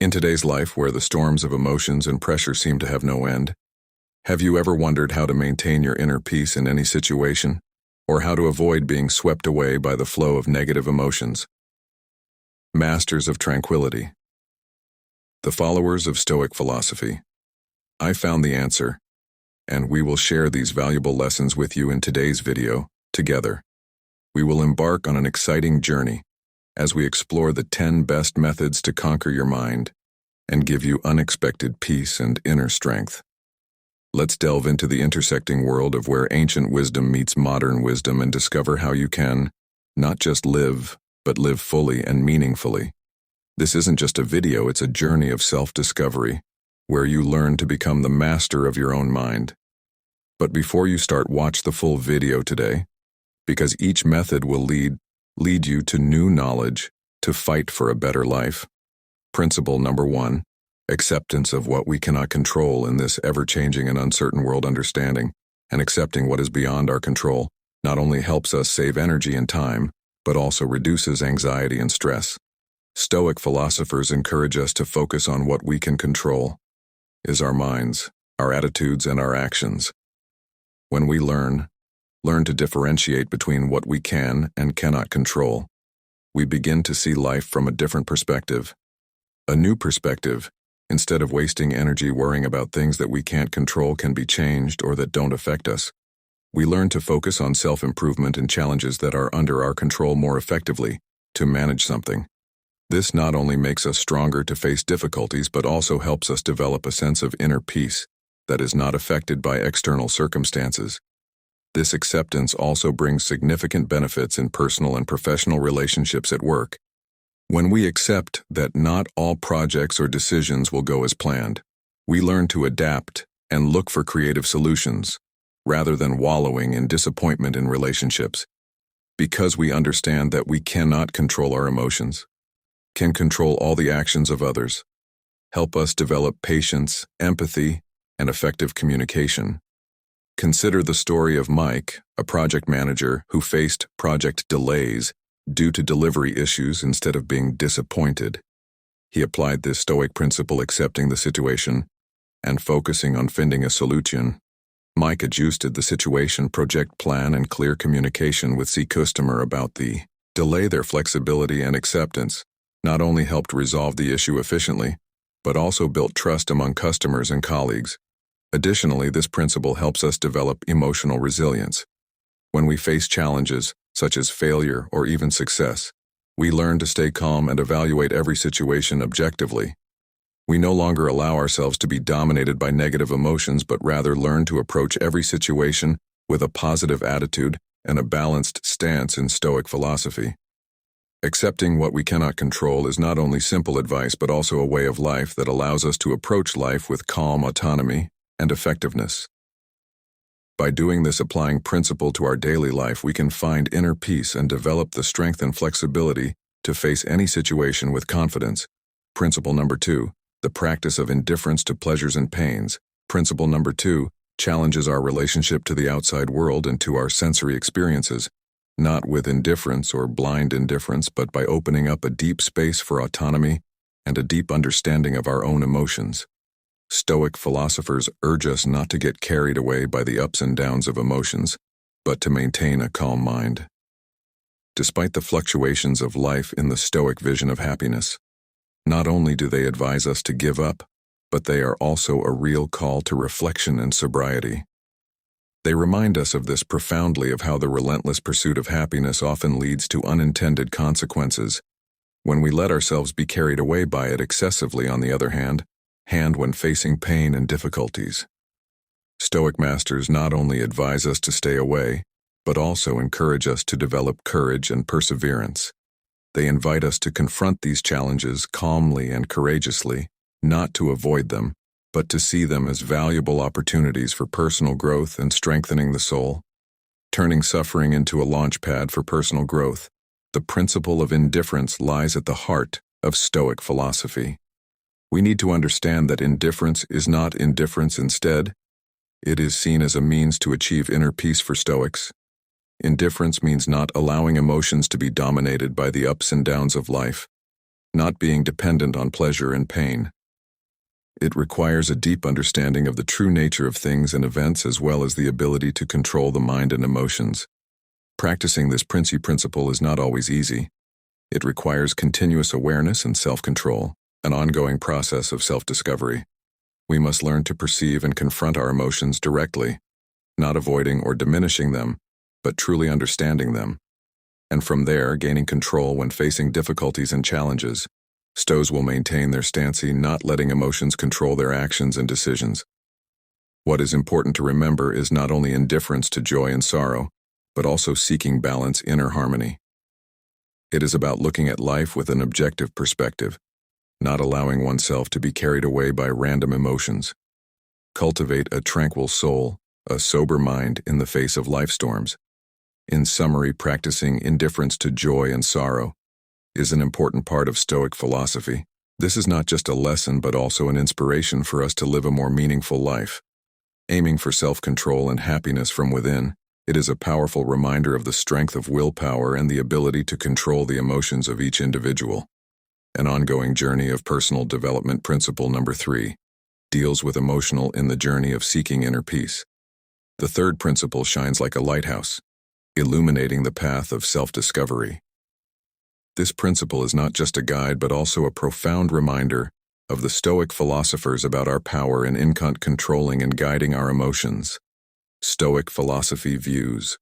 In today's life, where the storms of emotions and pressure seem to have no end, have you ever wondered how to maintain your inner peace in any situation, or how to avoid being swept away by the flow of negative emotions? Masters of tranquility. The followers of Stoic philosophy. I found the answer, and we will share these valuable lessons with you in today's video, together. We will embark on an exciting journey as we explore the 10 best methods to conquer your mind and give you unexpected peace and inner strength. Let's delve into the intersecting world of where ancient wisdom meets modern wisdom and discover how you can not just live, but live fully and meaningfully. This isn't just a video, it's a journey of self-discovery, where you learn to become the master of your own mind. But before you start, watch the full video today, because each method will lead you to new knowledge to fight for a better life. Principle number 1, acceptance of what we cannot control in this ever-changing and uncertain world. Understanding and accepting what is beyond our control not only helps us save energy and time, but also reduces anxiety and stress. Stoic philosophers encourage us to focus on what we can control, is our minds, our attitudes, and our actions. When we learn to differentiate between what we can and cannot control, we begin to see life from a different perspective. A new perspective, instead of wasting energy worrying about things that we can't control, can be changed or that don't affect us. We learn to focus on self-improvement and challenges that are under our control more effectively to manage something. This not only makes us stronger to face difficulties, but also helps us develop a sense of inner peace that is not affected by external circumstances. This acceptance also brings significant benefits in personal and professional relationships at work. When we accept that not all projects or decisions will go as planned, we learn to adapt and look for creative solutions, rather than wallowing in disappointment in relationships. Because we understand that we cannot control our emotions, can control all the actions of others, help us develop patience, empathy, and effective communication. Consider the story of Mike, a project manager who faced project delays due to delivery issues. Instead of being disappointed, he applied this Stoic principle, accepting the situation and focusing on finding a solution. Mike adjusted the situation, project plan, and clear communication with the customer about the delay. Their flexibility and acceptance not only helped resolve the issue efficiently, but also built trust among customers and colleagues. Additionally, this principle helps us develop emotional resilience. When we face challenges, such as failure or even success, we learn to stay calm and evaluate every situation objectively. We no longer allow ourselves to be dominated by negative emotions, but rather learn to approach every situation with a positive attitude and a balanced stance in Stoic philosophy. Accepting what we cannot control is not only simple advice, but also a way of life that allows us to approach life with calm autonomy and effectiveness. By doing this, applying principle to our daily life, we can find inner peace and develop the strength and flexibility to face any situation with confidence. Principle number 2, the practice of indifference to pleasures and pains. Principle number 2 challenges our relationship to the outside world and to our sensory experiences, not with indifference or blind indifference, but by opening up a deep space for autonomy and a deep understanding of our own emotions. Stoic philosophers urge us not to get carried away by the ups and downs of emotions, but to maintain a calm mind. Despite the fluctuations of life in the Stoic vision of happiness, not only do they advise us to give up, but they are also a real call to reflection and sobriety. They remind us of this profoundly, of how the relentless pursuit of happiness often leads to unintended consequences when we let ourselves be carried away by it excessively. On the other hand, when facing pain and difficulties, Stoic masters not only advise us to stay away, but also encourage us to develop courage and perseverance. They invite us to confront these challenges calmly and courageously, not to avoid them, but to see them as valuable opportunities for personal growth and strengthening the soul. Turning suffering into a launch pad for personal growth, the principle of indifference lies at the heart of Stoic philosophy. We need to understand that indifference is not indifference. Instead, it is seen as a means to achieve inner peace for Stoics. Indifference means not allowing emotions to be dominated by the ups and downs of life, not being dependent on pleasure and pain. It requires a deep understanding of the true nature of things and events as well as the ability to control the mind and emotions. Practicing this principle is not always easy. It requires continuous awareness and self-control, an ongoing process of self-discovery. We must learn to perceive and confront our emotions directly, not avoiding or diminishing them, but truly understanding them. And from there, gaining control when facing difficulties and challenges. Stoics will maintain their stance, not letting emotions control their actions and decisions. What is important to remember is not only indifference to joy and sorrow, but also seeking balance, inner harmony. It is about looking at life with an objective perspective, not allowing oneself to be carried away by random emotions. Cultivate a tranquil soul, a sober mind in the face of life storms. In summary, practicing indifference to joy and sorrow is an important part of Stoic philosophy. This is not just a lesson but also an inspiration for us to live a more meaningful life. Aiming for self-control and happiness from within, it is a powerful reminder of the strength of willpower and the ability to control the emotions of each individual. An ongoing journey of personal development. Principle number 3 deals with emotional in the journey of seeking inner peace. The third principle shines like a lighthouse, illuminating the path of self-discovery. This principle is not just a guide but also a profound reminder of the Stoic philosophers about our power in controlling and guiding our emotions. Stoic philosophy views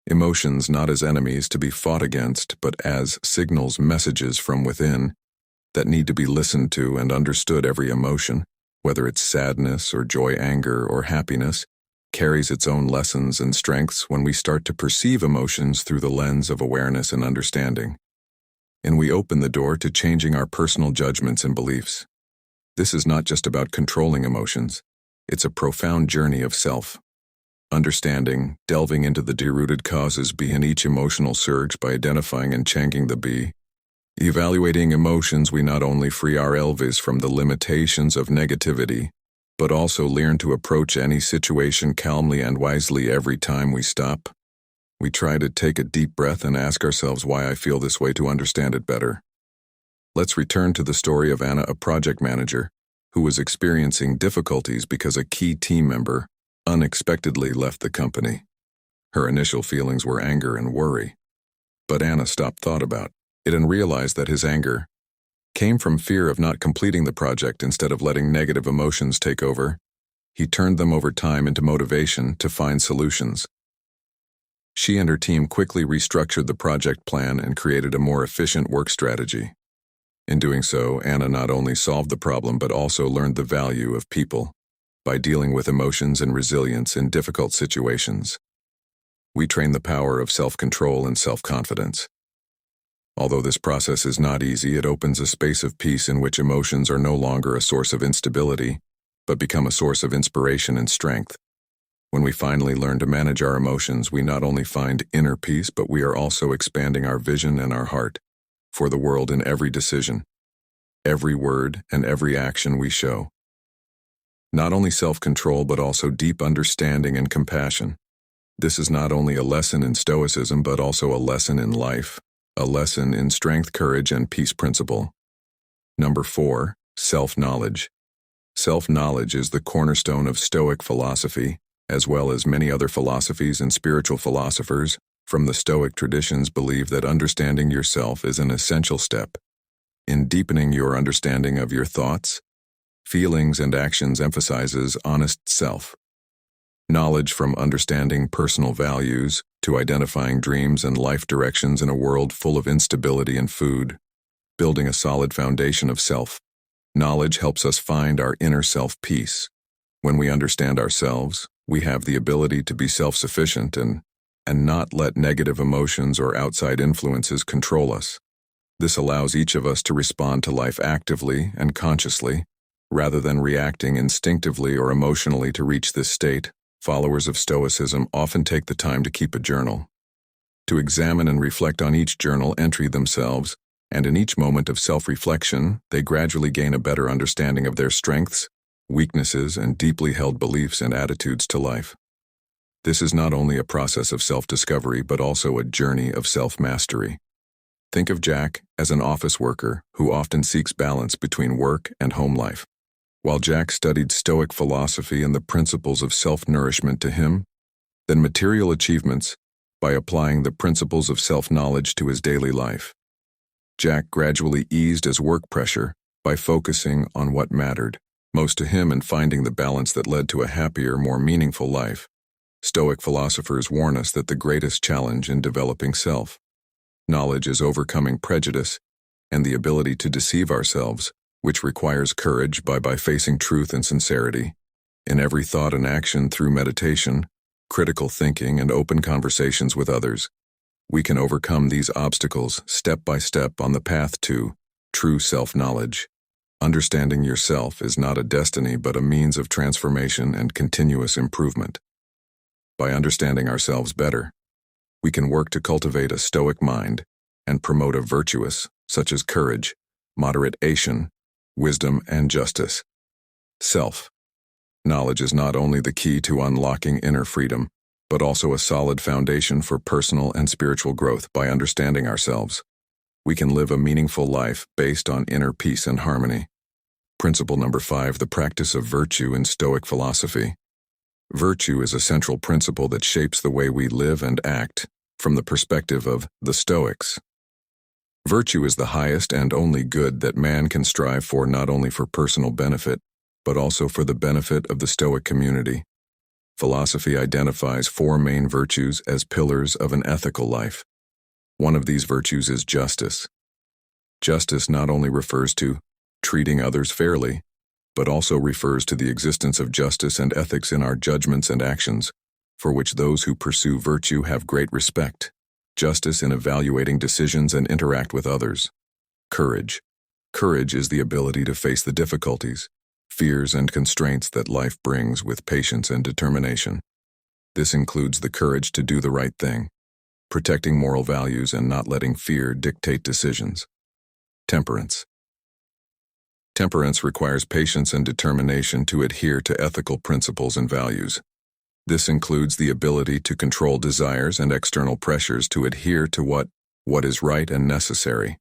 emotions not as enemies to be fought against but as signals, messages from within that need to be listened to and understood. Every emotion, whether it's sadness or joy, anger or happiness, carries its own lessons and strengths when we start to perceive emotions through the lens of awareness and understanding. And we open the door to changing our personal judgments and beliefs. This is not just about controlling emotions, it's a profound journey of self-understanding, delving into the deep-rooted causes behind each emotional surge. By identifying and changing the evaluating emotions, we not only free our elves from the limitations of negativity, but also learn to approach any situation calmly and wisely. Every time we stop, we try to take a deep breath and ask ourselves why I feel this way to understand it better. Let's return to the story of Anna, a project manager who was experiencing difficulties because a key team member unexpectedly left the company. Her initial feelings were anger and worry, but Anna thought about it and realized that his anger came from fear of not completing the project. Instead of letting negative emotions take over, he turned them over time into motivation to find solutions. She and her team quickly restructured the project plan and created a more efficient work strategy. In doing so, Anna not only solved the problem but also learned the value of people by dealing with emotions and resilience in difficult situations. We train the power of self-control and self-confidence. Although this process is not easy, it opens a space of peace in which emotions are no longer a source of instability, but become a source of inspiration and strength. When we finally learn to manage our emotions, we not only find inner peace, but we are also expanding our vision and our heart for the world in every decision, every word, and every action we show. Not only self-control, but also deep understanding and compassion. This is not only a lesson in Stoicism, but also a lesson in life, a lesson in strength, courage, and peace. Principle number 4, self-knowledge. Self-knowledge is the cornerstone of Stoic philosophy, as well as many other philosophies and spiritual philosophers from the Stoic traditions believe that understanding yourself is an essential step in deepening your understanding of your thoughts, feelings, and actions. Emphasizes honest self-knowledge, from understanding personal values to identifying dreams and life directions in a world full of instability and food. Building a solid foundation of self-knowledge helps us find our inner self-peace. When we understand ourselves, we have the ability to be self-sufficient and not let negative emotions or outside influences control us. This allows each of us to respond to life actively and consciously, rather than reacting instinctively or emotionally. To reach this state, followers of Stoicism often take the time to keep a journal, to examine and reflect on each journal entry themselves, and in each moment of self-reflection, they gradually gain a better understanding of their strengths, weaknesses, and deeply held beliefs and attitudes to life. This is not only a process of self-discovery but also a journey of self-mastery. Think of Jack as an office worker who often seeks balance between work and home life. While Jack studied Stoic philosophy and the principles of self-nourishment to him, then material achievements by applying the principles of self-knowledge to his daily life. Jack gradually eased his work pressure by focusing on what mattered most to him and finding the balance that led to a happier, more meaningful life. Stoic philosophers warn us that the greatest challenge in developing self-knowledge is overcoming prejudice and the ability to deceive ourselves, which requires courage by facing truth and sincerity. In every thought and action through meditation, critical thinking, and open conversations with others, we can overcome these obstacles step by step on the path to true self-knowledge. Understanding yourself is not a destiny but a means of transformation and continuous improvement. By understanding ourselves better, we can work to cultivate a stoic mind and promote a virtuous, such as courage, moderation, wisdom, and justice. Self-knowledge is not only the key to unlocking inner freedom, but also a solid foundation for personal and spiritual growth. By understanding ourselves, we can live a meaningful life based on inner peace and harmony. Principle number 5, the practice of virtue in Stoic philosophy. Virtue is a central principle that shapes the way we live and act from the perspective of the Stoics. Virtue is the highest and only good that man can strive for, not only for personal benefit, but also for the benefit of the Stoic community. Philosophy identifies 4 main virtues as pillars of an ethical life. One of these virtues is justice. Justice not only refers to treating others fairly, but also refers to the existence of justice and ethics in our judgments and actions, for which those who pursue virtue have great respect. Justice in evaluating decisions and interact with others. Courage. Courage is the ability to face the difficulties, fears, and constraints that life brings with patience and determination. This includes the courage to do the right thing, protecting moral values and not letting fear dictate decisions. Temperance. Temperance requires patience and determination to adhere to ethical principles and values. This includes the ability to control desires and external pressures to adhere to what is right and necessary.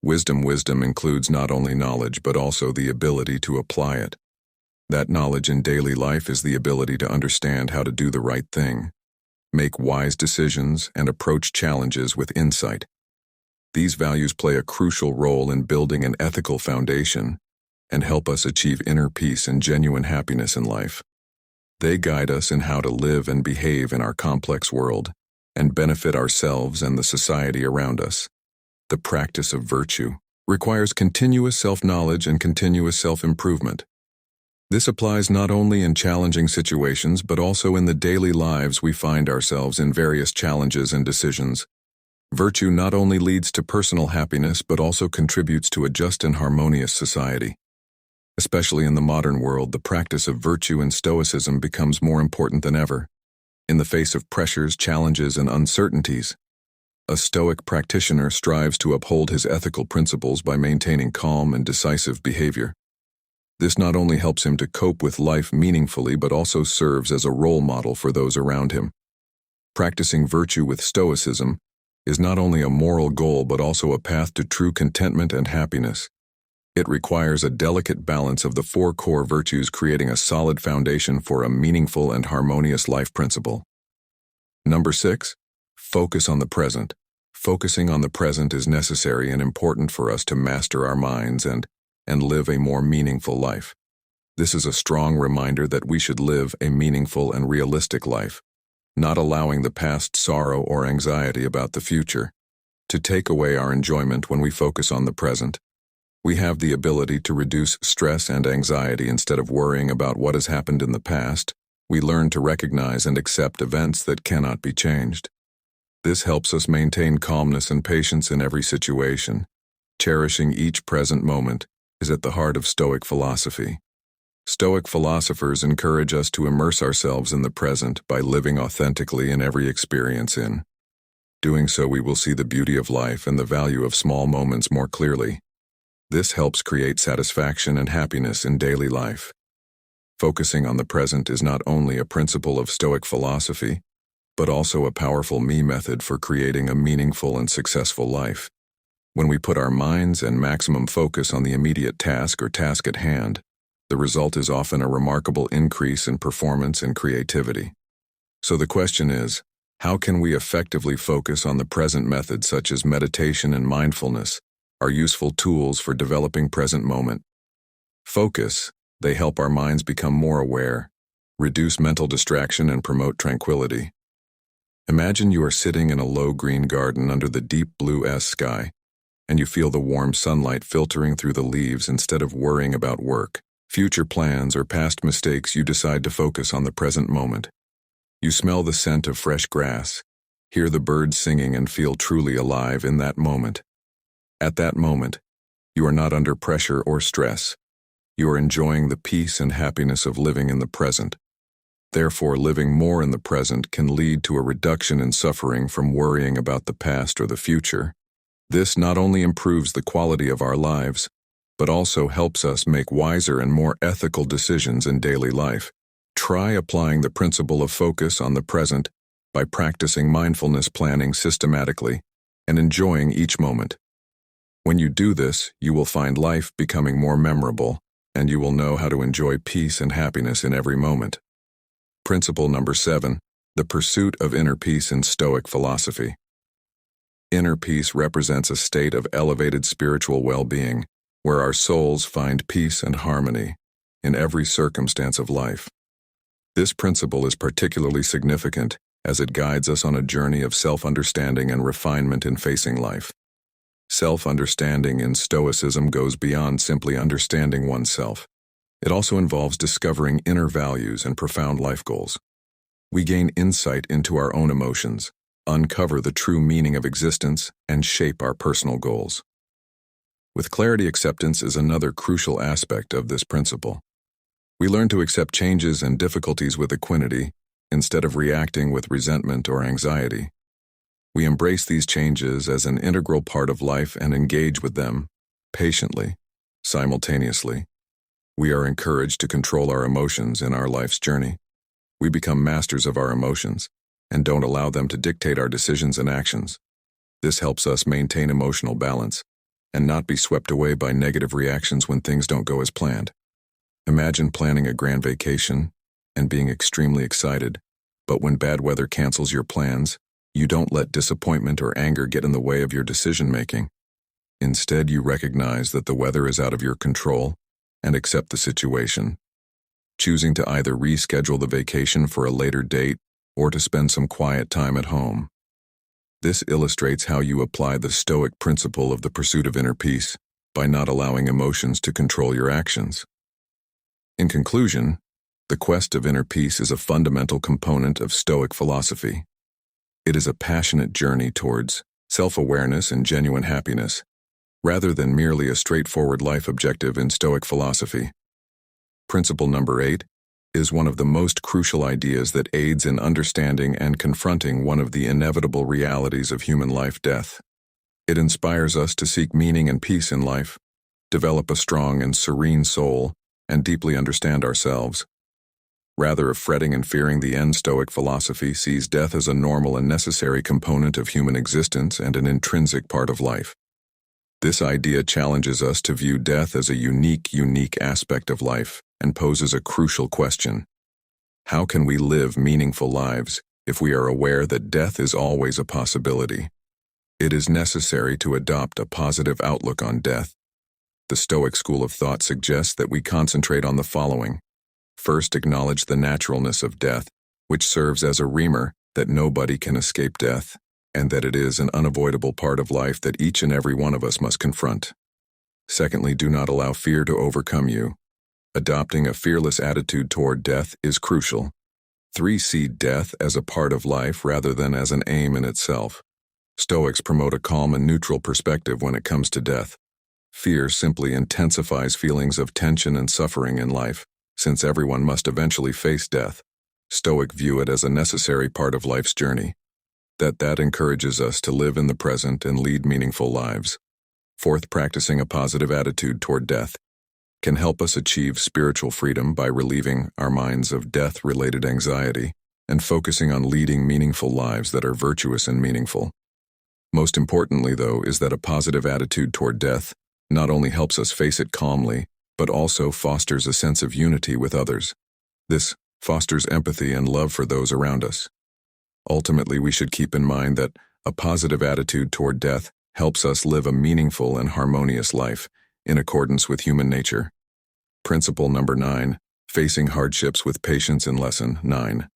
Wisdom includes not only knowledge but also the ability to apply it. That knowledge in daily life is the ability to understand how to do the right thing, make wise decisions, and approach challenges with insight. These values play a crucial role in building an ethical foundation and help us achieve inner peace and genuine happiness in life. They guide us in how to live and behave in our complex world and benefit ourselves and the society around us. The practice of virtue requires continuous self-knowledge and continuous self-improvement. This applies not only in challenging situations but also in the daily lives we find ourselves in various challenges and decisions. Virtue not only leads to personal happiness but also contributes to a just and harmonious society. Especially in the modern world, the practice of virtue in Stoicism becomes more important than ever. In the face of pressures, challenges, and uncertainties, a Stoic practitioner strives to uphold his ethical principles by maintaining calm and decisive behavior. This not only helps him to cope with life meaningfully but also serves as a role model for those around him. Practicing virtue with Stoicism is not only a moral goal but also a path to true contentment and happiness. It requires a delicate balance of the 4 core virtues, creating a solid foundation for a meaningful and harmonious life principle. Number 6, focus on the present. Focusing on the present is necessary and important for us to master our minds and live a more meaningful life. This is a strong reminder that we should live a meaningful and realistic life, not allowing the past sorrow or anxiety about the future to take away our enjoyment. When we focus on the present, we have the ability to reduce stress and anxiety. Instead of worrying about what has happened in the past, we learn to recognize and accept events that cannot be changed. This helps us maintain calmness and patience in every situation. Cherishing each present moment is at the heart of Stoic philosophy. Stoic philosophers encourage us to immerse ourselves in the present by living authentically in every experience. In doing so, we will see the beauty of life and the value of small moments more clearly. This helps create satisfaction and happiness in daily life. Focusing on the present is not only a principle of Stoic philosophy, but also a powerful method for creating a meaningful and successful life. When we put our minds and maximum focus on the immediate task or task at hand, the result is often a remarkable increase in performance and creativity. So the question is, how can we effectively focus on the present? Methods such as meditation and mindfulness are useful tools for developing present moment focus. They help our minds become more aware, reduce mental distraction, and promote tranquility. Imagine you are sitting in a low green garden under the deep blue sky, and you feel the warm sunlight filtering through the leaves. Instead of worrying about work, future plans, or past mistakes, you decide to focus on the present moment. You smell the scent of fresh grass, hear the birds singing, and feel truly alive in that moment. At that moment, you are not under pressure or stress. You are enjoying the peace and happiness of living in the present. Therefore, living more in the present can lead to a reduction in suffering from worrying about the past or the future. This not only improves the quality of our lives, but also helps us make wiser and more ethical decisions in daily life. Try applying the principle of focus on the present by practicing mindfulness planning systematically and enjoying each moment. When you do this, you will find life becoming more memorable, and you will know how to enjoy peace and happiness in every moment. Principle number 7, the pursuit of inner peace in Stoic philosophy. Inner peace represents a state of elevated spiritual well-being, where our souls find peace and harmony in every circumstance of life. This principle is particularly significant as it guides us on a journey of self-understanding and refinement in facing life. Self-understanding in Stoicism goes beyond simply understanding oneself. It also involves discovering inner values and profound life goals. We gain insight into our own emotions, uncover the true meaning of existence, and shape our personal goals. With clarity, acceptance is another crucial aspect of this principle. We learn to accept changes and difficulties with equanimity instead of reacting with resentment or anxiety. We embrace these changes as an integral part of life and engage with them patiently, simultaneously. We are encouraged to control our emotions in our life's journey. We become masters of our emotions and don't allow them to dictate our decisions and actions. This helps us maintain emotional balance and not be swept away by negative reactions when things don't go as planned. Imagine planning a grand vacation and being extremely excited, but when bad weather cancels your plans, you don't let disappointment or anger get in the way of your decision-making. Instead, you recognize that the weather is out of your control and accept the situation, choosing to either reschedule the vacation for a later date or to spend some quiet time at home. This illustrates how you apply the Stoic principle of the pursuit of inner peace by not allowing emotions to control your actions. In conclusion, the quest of inner peace is a fundamental component of Stoic philosophy. It is a passionate journey towards self-awareness and genuine happiness, rather than merely a straightforward life objective in Stoic philosophy. Principle number 8 is one of the most crucial ideas that aids in understanding and confronting one of the inevitable realities of human life: death. It inspires us to seek meaning and peace in life, develop a strong and serene soul, and deeply understand ourselves. Rather of fretting and fearing the end, Stoic philosophy sees death as a normal and necessary component of human existence and an intrinsic part of life. This idea challenges us to view death as a unique aspect of life and poses a crucial question. How can we live meaningful lives if we are aware that death is always a possibility? It is necessary to adopt a positive outlook on death. The Stoic school of thought suggests that we concentrate on the following. First, acknowledge the naturalness of death, which serves as a reminder that nobody can escape death, and that it is an unavoidable part of life that each and every one of us must confront. Secondly, do not allow fear to overcome you. Adopting a fearless attitude toward death is crucial. 3. See death as a part of life rather than as an aim in itself. Stoics promote a calm and neutral perspective when it comes to death. Fear simply intensifies feelings of tension and suffering in life. Since everyone must eventually face death, Stoics view it as a necessary part of life's journey. That encourages us to live in the present and lead meaningful lives. Fourth, practicing a positive attitude toward death can help us achieve spiritual freedom by relieving our minds of death-related anxiety and focusing on leading meaningful lives that are virtuous and meaningful. Most importantly, though, is that a positive attitude toward death not only helps us face it calmly, but also fosters a sense of unity with others. This fosters empathy and love for those around us. Ultimately, we should keep in mind that a positive attitude toward death helps us live a meaningful and harmonious life in accordance with human nature. Principle number 9, facing hardships with patience in lesson 9.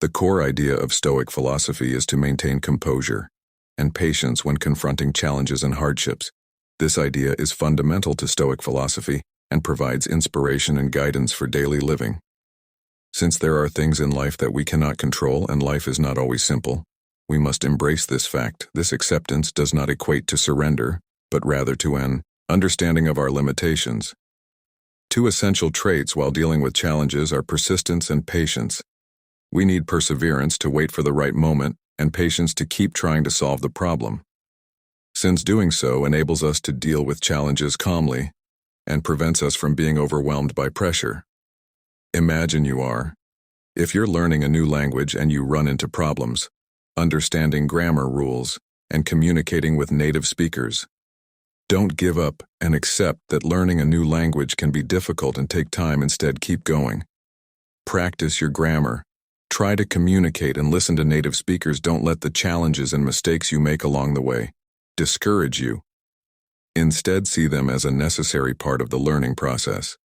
The core idea of Stoic philosophy is to maintain composure and patience when confronting challenges and hardships. This idea is fundamental to Stoic philosophy and provides inspiration and guidance for daily living. Since there are things in life that we cannot control and life is not always simple, we must embrace this fact. This acceptance does not equate to surrender, but rather to an understanding of our limitations. Two essential traits while dealing with challenges are persistence and patience. We need perseverance to wait for the right moment and patience to keep trying to solve the problem, since doing so enables us to deal with challenges calmly and prevents us from being overwhelmed by pressure. Imagine if you're learning a new language and you run into problems, understanding grammar rules, and communicating with native speakers. Don't give up and accept that learning a new language can be difficult and take time. Instead, keep going. Practice your grammar. Try to communicate and listen to native speakers. Don't let the challenges and mistakes you make along the way discourage you. Instead, see them as a necessary part of the learning process.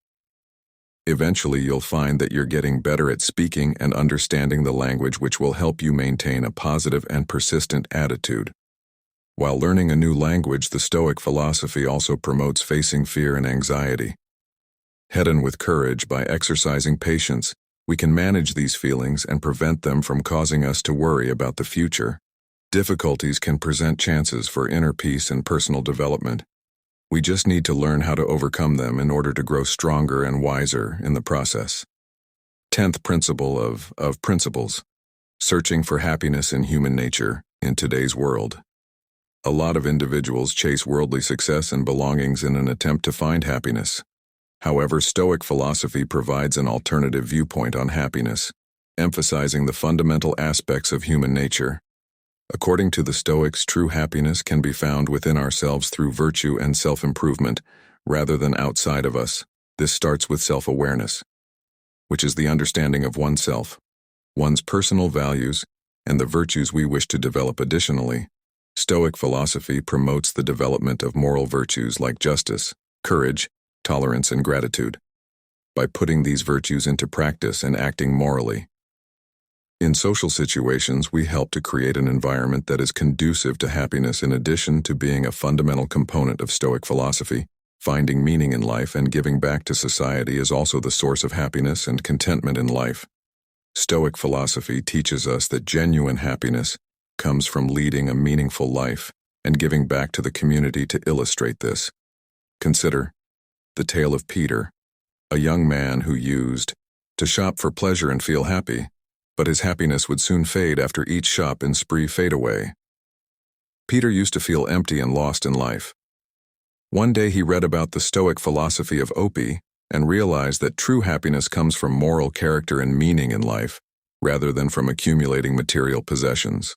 Eventually, you'll find that you're getting better at speaking and understanding the language, which will help you maintain a positive and persistent attitude. While learning a new language, the Stoic philosophy also promotes facing fear and anxiety. Head in with courage. By exercising patience, we can manage these feelings and prevent them from causing us to worry about the future. Difficulties can present chances for inner peace and personal development. We just need to learn how to overcome them in order to grow stronger and wiser in the process. 10th principle of principles: searching for happiness in human nature in today's world. A lot of individuals chase worldly success and belongings in an attempt to find happiness. However, Stoic philosophy provides an alternative viewpoint on happiness, emphasizing the fundamental aspects of human nature. According to the Stoics, true happiness can be found within ourselves through virtue and self-improvement, rather than outside of us. This starts with self-awareness, which is the understanding of oneself, one's personal values, and the virtues we wish to develop. Additionally, Stoic philosophy promotes the development of moral virtues like justice, courage, tolerance, and gratitude. By putting these virtues into practice and acting morally, in social situations, we help to create an environment that is conducive to happiness. In addition to being a fundamental component of Stoic philosophy, finding meaning in life and giving back to society is also the source of happiness and contentment in life. Stoic philosophy teaches us that genuine happiness comes from leading a meaningful life and giving back to the community. To illustrate this, consider the tale of Peter, a young man who used to shop for pleasure and feel happy, but his happiness would soon fade after each shop and spree fade away. Peter used to feel empty and lost in life. One day he read about the Stoic philosophy of Opie and realized that true happiness comes from moral character and meaning in life, rather than from accumulating material possessions.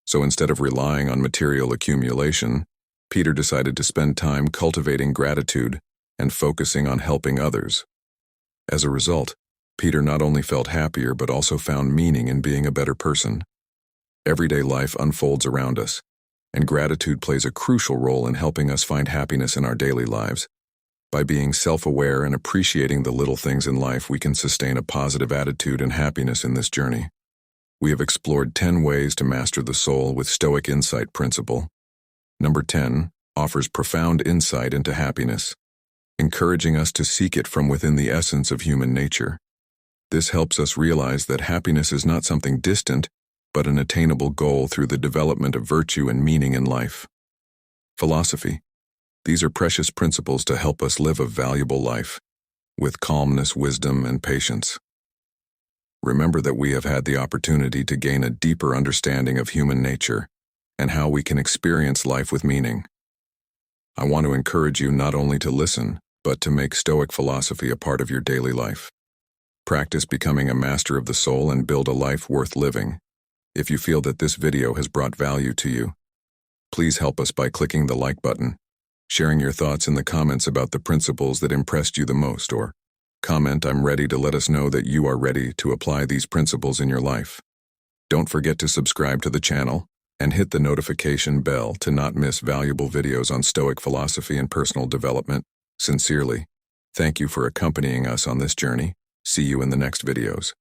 So instead of relying on material accumulation, Peter decided to spend time cultivating gratitude and focusing on helping others. As a result, Peter not only felt happier but also found meaning in being a better person. Everyday life unfolds around us, and gratitude plays a crucial role in helping us find happiness in our daily lives. By being self-aware and appreciating the little things in life, we can sustain a positive attitude and happiness in this journey. We have explored 10 ways to master the soul with Stoic insight principle. Number 10 offers profound insight into happiness, encouraging us to seek it from within the essence of human nature. This helps us realize that happiness is not something distant, but an attainable goal through the development of virtue and meaning in life. Philosophy. These are precious principles to help us live a valuable life, with calmness, wisdom, and patience. Remember that we have had the opportunity to gain a deeper understanding of human nature and how we can experience life with meaning. I want to encourage you not only to listen, but to make Stoic philosophy a part of your daily life. Practice becoming a master of the soul and build a life worth living. If you feel that this video has brought value to you, Please help us by clicking the like button, sharing your thoughts in the comments about the principles that impressed you the most, or comment "I'm ready" to let us know that you are ready to apply these principles in your life. Don't forget to subscribe to the channel and hit the notification bell to not miss valuable videos on Stoic philosophy and personal development. Sincerely, thank you for accompanying us on this journey. See you in the next videos.